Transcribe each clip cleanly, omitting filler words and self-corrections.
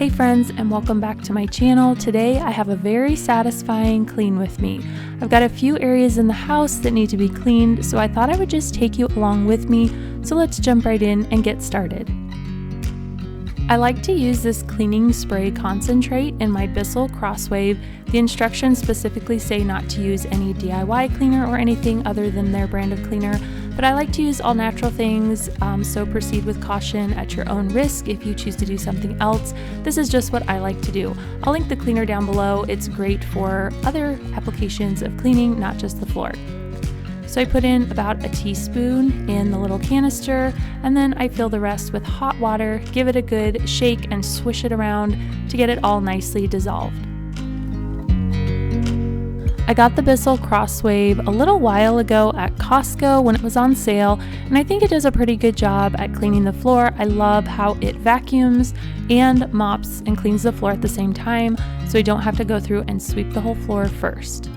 Hey friends, and welcome back to my channel. Today I have a very satisfying clean with me. I've got a few areas in the house that need to be cleaned, so I thought I would just take you along with me. So let's jump right in and get started. I like to use this cleaning spray concentrate in my Bissell Crosswave. The instructions specifically say not to use any DIY cleaner or anything other than their brand of cleaner, but I like to use all natural things, so proceed with caution at your own risk if you choose to do something else. This is just what I like to do. I'll link the cleaner down below. It's great for other applications of cleaning, not just the floor. So I put in about a teaspoon in the little canister, and then I fill the rest with hot water, give it a good shake and swish it around to get it all nicely dissolved. I got the Bissell Crosswave a little while ago at Costco when it was on sale, and I think it does a pretty good job at cleaning the floor. I love how it vacuums and mops and cleans the floor at the same time, so I don't have to go through and sweep the whole floor first.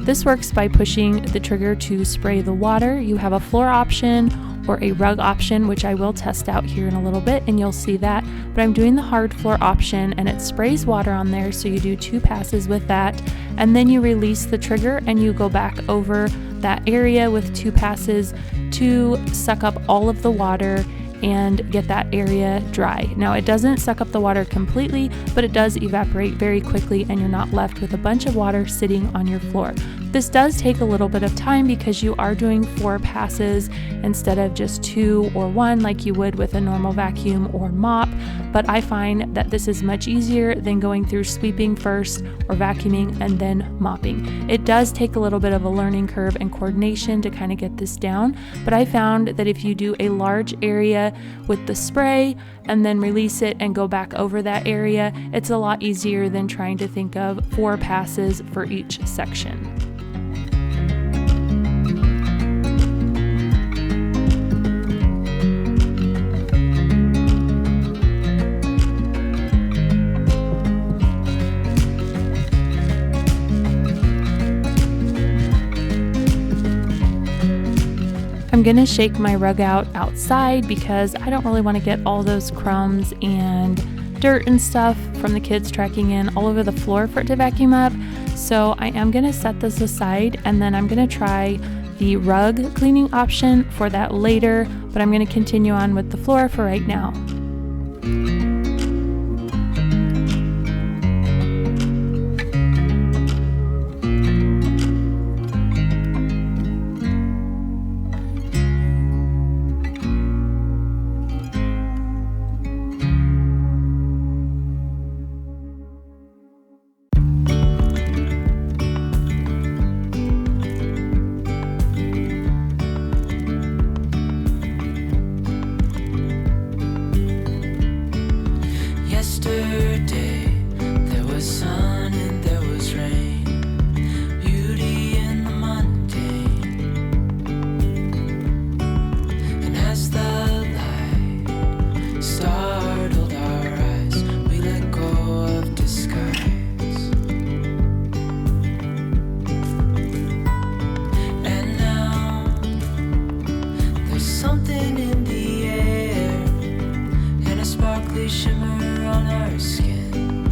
This works by pushing the trigger to spray the water. You have a floor option or a rug option, which I will test out here in a little bit and you'll see that, but I'm doing the hard floor option and it sprays water on there, so you do 2 passes with that, and then you release the trigger and you go back over that area with 2 passes to suck up all of the water and get that area dry. Now it doesn't suck up the water completely, but it does evaporate very quickly and you're not left with a bunch of water sitting on your floor. This does take a little bit of time because you are doing 4 passes instead of just 2 or 1 like you would with a normal vacuum or mop, but I find that this is much easier than going through sweeping first or vacuuming and then mopping. It does take a little bit of a learning curve and coordination to kind of get this down, but I found that if you do a large area with the spray and then release it and go back over that area, it's a lot easier than trying to think of 4 passes for each section. I'm gonna shake my rug out outside because I don't really want to get all those crumbs and dirt and stuff from the kids tracking in all over the floor for it to vacuum up. So I am gonna set this aside and then I'm gonna try the rug cleaning option for that later, but I'm gonna continue on with the floor for right now. Shimmer on our skin,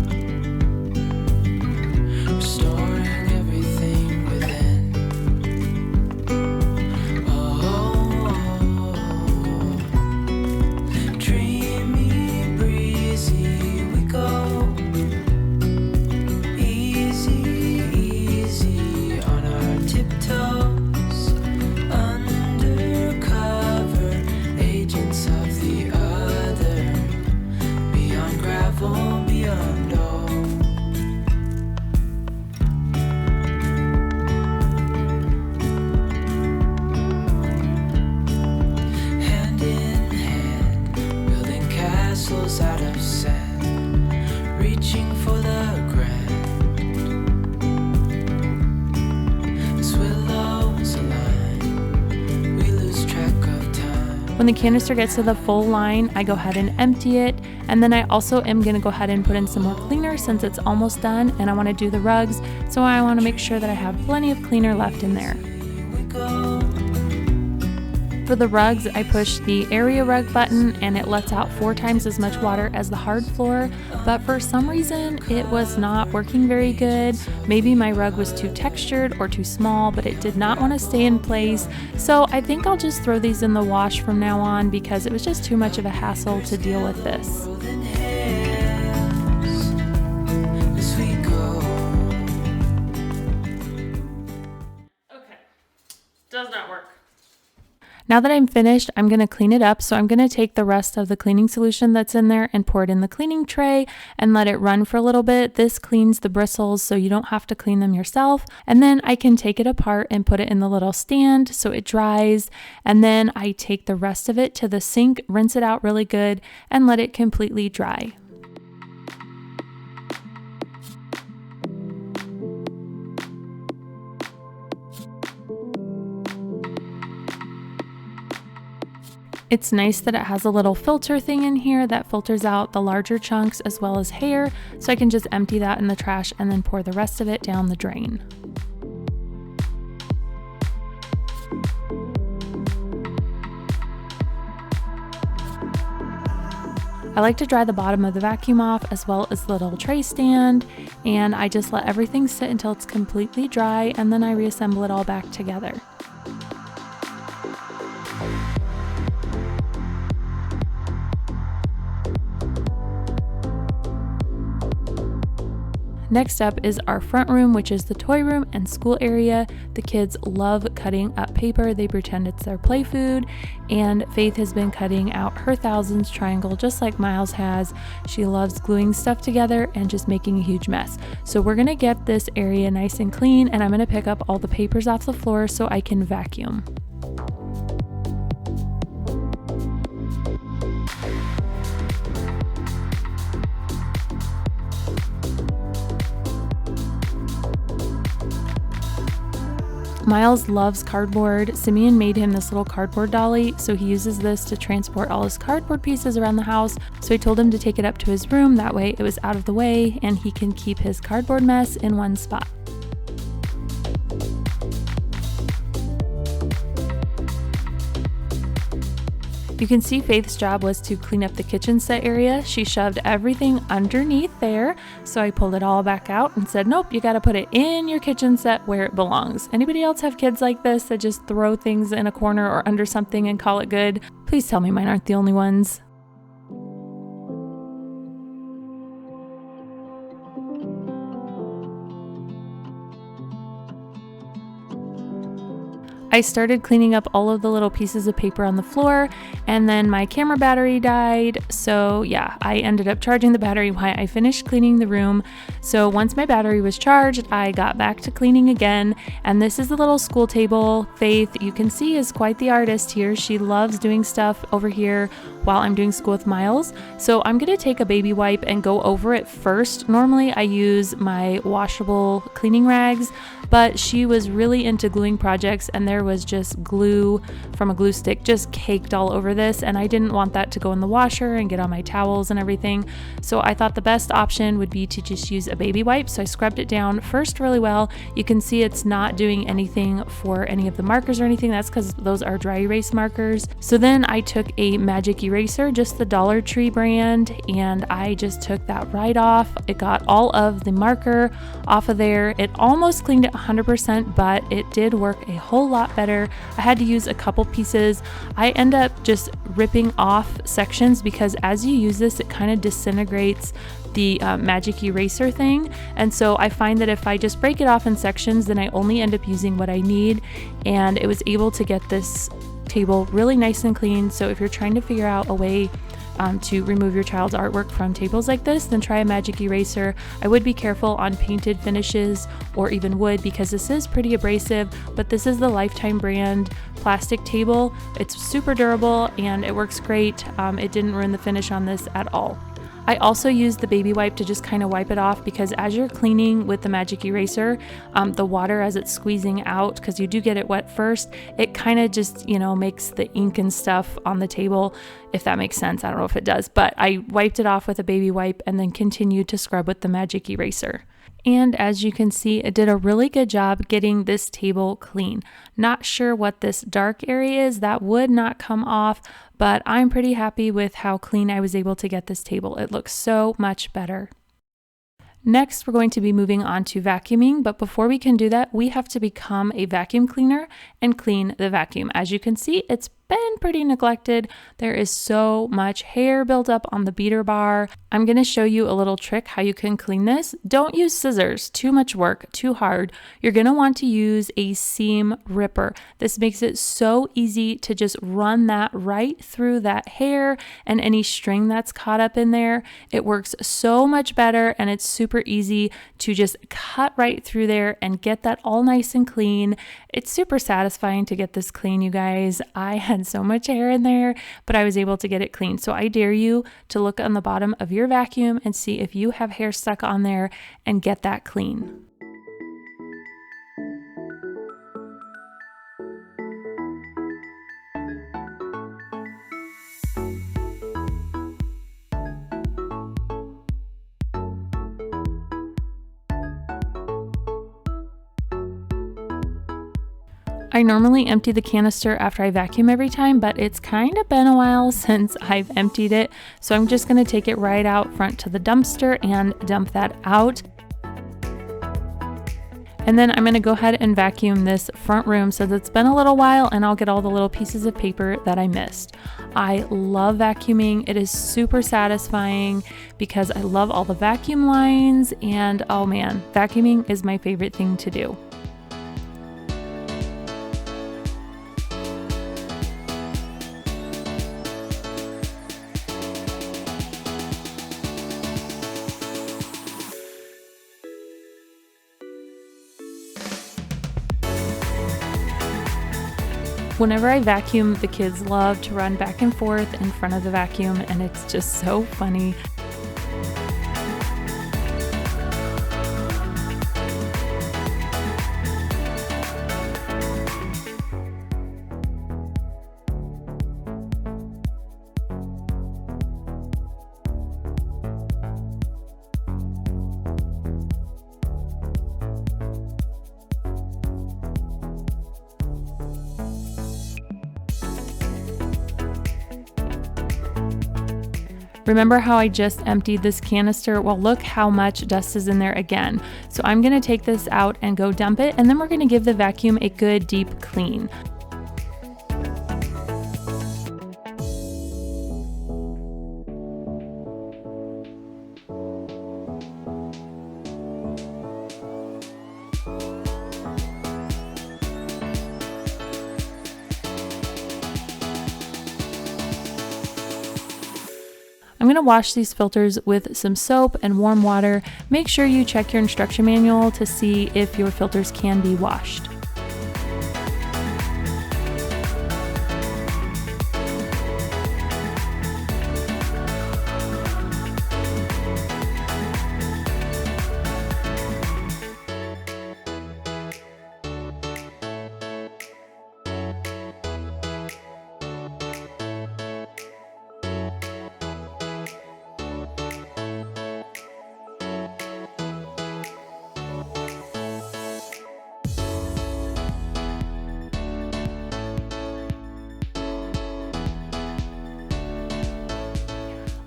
restoring everything within. Oh, dreamy, breezy, we go. Easy, easy on our tiptoes, undercover agents of the other. Beyond gravel, beyond all. Hand in hand, building castles out of sand, reaching for the grand. As willows align, we lose track of time. When the canister gets to the full line, I go ahead and empty it, and then I also am going to go ahead and put in some more cleaner since it's almost done and I want to do the rugs, so I want to make sure that I have plenty of cleaner left in there. For For the rugs, I push the area rug button and it lets out 4 times as much water as the hard floor, but for some reason it was not working very good. Maybe my rug was too textured or too small, but it did not want to stay in place. So I think I'll just throw these in the wash from now on because it was just too much of a hassle to deal with this. Okay, does not work. Now that I'm finished, I'm going to clean it up. So I'm going to take the rest of the cleaning solution that's in there and pour it in the cleaning tray and let it run for a little bit. This cleans the bristles so you don't have to clean them yourself. And then I can take it apart and put it in the little stand so it dries. And then I take the rest of it to the sink, rinse it out really good, and let it completely dry. It's nice that it has a little filter thing in here that filters out the larger chunks as well as hair, so I can just empty that in the trash and then pour the rest of it down the drain. I like to dry the bottom of the vacuum off as well as the little tray stand, and I just let everything sit until it's completely dry, and then I reassemble it all back together. Next up is our front room, which is the toy room and school area. The kids love cutting up paper. They pretend it's their play food, and Faith has been cutting out her thousands triangle just like Miles has. She loves gluing stuff together and just making a huge mess. So we're gonna get this area nice and clean, and I'm gonna pick up all the papers off the floor so I can vacuum. Miles loves cardboard. Simeon made him this little cardboard dolly, so he uses this to transport all his cardboard pieces around the house. So I told him to take it up to his room, that way it was out of the way and he can keep his cardboard mess in one spot. You can see Faith's job was to clean up the kitchen set area. She shoved everything underneath there, so I pulled it all back out and said, nope, you gotta put it in your kitchen set where it belongs. Anybody else have kids like this that just throw things in a corner or under something and call it good? Please tell me mine aren't the only ones. I started cleaning up all of the little pieces of paper on the floor, and then my camera battery died. So yeah, I ended up charging the battery while I finished cleaning the room. So once my battery was charged, I got back to cleaning again. And this is the little school table. Faith, you can see, is quite the artist here. She loves doing stuff over here while I'm doing school with Miles. So I'm gonna take a baby wipe and go over it first. Normally I use my washable cleaning rags, but she was really into gluing projects and there was just glue from a glue stick just caked all over this, and I didn't want that to go in the washer and get on my towels and everything. So I thought the best option would be to just use a baby wipe. So I scrubbed it down first really well. You can see it's not doing anything for any of the markers or anything. That's because those are dry erase markers. So then I took a magic eraser, just the Dollar Tree brand, and I just took that right off. It got all of the marker off of there. It almost cleaned it 100%, but it did work a whole lot better. I had to use a couple pieces. I end up just ripping off sections because as you use this, it kind of disintegrates the magic eraser thing. And so I find that if I just break it off in sections, then I only end up using what I need. And it was able to get this table really nice and clean. So if you're trying to figure out a way to remove your child's artwork from tables like this, then try a magic eraser. I would be careful on painted finishes or even wood because this is pretty abrasive, but this is the Lifetime brand plastic table. It's super durable and it works great. It didn't ruin the finish on this at all. I also used the baby wipe to just kind of wipe it off because as you're cleaning with the magic eraser, the water as it's squeezing out, because you do get it wet first, it kind of just, makes the ink and stuff on the table, if that makes sense. I don't know if it does, but I wiped it off with a baby wipe and then continued to scrub with the magic eraser. And as you can see, it did a really good job getting this table clean. Not sure what this dark area is, that would not come off, but I'm pretty happy with how clean I was able to get this table. It looks so much better. Next, we're going to be moving on to vacuuming, but before we can do that, we have to become a vacuum cleaner and clean the vacuum. As you can see, it's been pretty neglected. There is so much hair built up on the beater bar. I'm going to show you a little trick how you can clean this. Don't use scissors, too much work, too hard. You're going to want to use a seam ripper. This makes it so easy to just run that right through that hair and any string that's caught up in there. It works so much better, and it's super easy to just cut right through there and get that all nice and clean. It's super satisfying to get this clean, you guys. I had so much hair in there, but I was able to get it clean. So I dare you to look on the bottom of your vacuum and see if you have hair stuck on there and get that clean. I normally empty the canister after I vacuum every time, but it's kind of been a while since I've emptied it. So I'm just going to take it right out front to the dumpster and dump that out. And then I'm going to go ahead and vacuum this front room since it's been a little while, and I'll get all the little pieces of paper that I missed. I love vacuuming. It is super satisfying because I love all the vacuum lines, and oh man, vacuuming is my favorite thing to do. Whenever I vacuum, the kids love to run back and forth in front of the vacuum, and it's just so funny. Remember how I just emptied this canister? Well, look how much dust is in there again. So I'm going to take this out and go dump it, and then we're going to give the vacuum a good deep clean. I'm going to wash these filters with some soap and warm water. Make sure you check your instruction manual to see if your filters can be washed.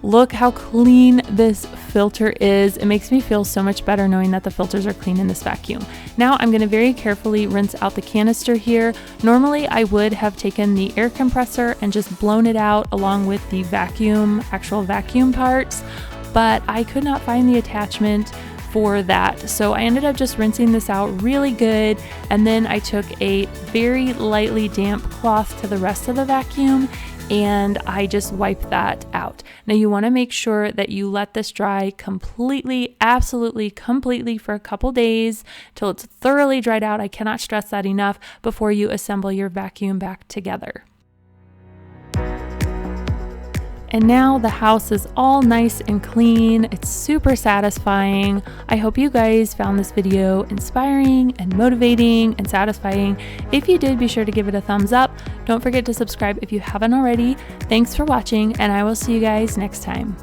Look how clean this filter is. It makes me feel so much better knowing that the filters are clean in this vacuum. Now I'm going to very carefully rinse out the canister here. Normally I would have taken the air compressor and just blown it out along with the actual vacuum parts, but I could not find the attachment for that. So I ended up just rinsing this out really good, and then I took a very lightly damp cloth to the rest of the vacuum and I just wipe that out. Now you want to make sure that you let this dry completely, absolutely completely for a couple days till it's thoroughly dried out. I cannot stress that enough before you assemble your vacuum back together. And now the house is all nice and clean. It's super satisfying. I hope you guys found this video inspiring and motivating and satisfying. If you did, be sure to give it a thumbs up. Don't forget to subscribe if you haven't already. Thanks for watching, and I will see you guys next time.